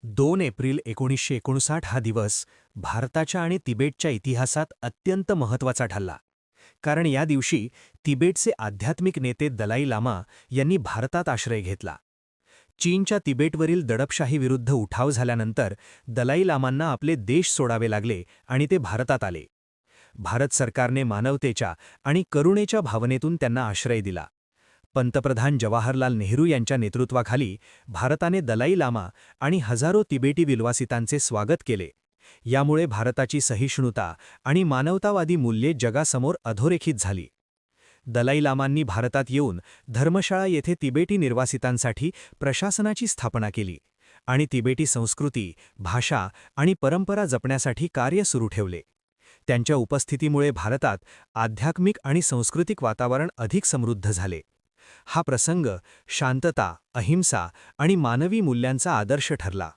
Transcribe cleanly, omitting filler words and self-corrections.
2 April 1959 हा दिवस भारताच्या आणि तिबेटच्या इतिहासात अत्यंत महत्त्वाचा ठरला, कारण या दिवशी तिबेटचे आध्यात्मिक नेते दलाई लामा यांनी भारतात आश्रय घेतला. चीनच्या तिबेटवरील दडपशाहीविरुद्ध उठाव झाल्यानंतर दलाई लामांना आपले देश सोडावे लागले आणि ते भारतात आले. भारत सरकारने मानवतेच्या आणि करुणेच्या भावनेतून त्यांना आश्रय दिला. पंतप्रधान जवाहरलाल नेहरू यांच्या नेतृत्वाखाली भारताने दलाई लामा आणि हजारो तिबेटी विलवासितांचे स्वागत केले. यामुळे भारताची सहिष्णुता आणि मानवतावादी मूल्ये जगासमोर अधोरेखित झाली. दलाई लामांनी भारतात येऊन धर्मशाळा येथे तिबेटी निर्वासितांसाठी प्रशासनाची स्थापना केली आणि तिबेटी संस्कृती, भाषा आणि परंपरा जपण्यासाठी कार्य सुरू ठेवले. त्यांच्या उपस्थितीमुळे भारतात आध्यात्मिक आणि सांस्कृतिक वातावरण अधिक समृद्ध झाले. हा प्रसंग शांतता, अहिंसा आणि मानवी मूल्यांचा आदर्श ठरला.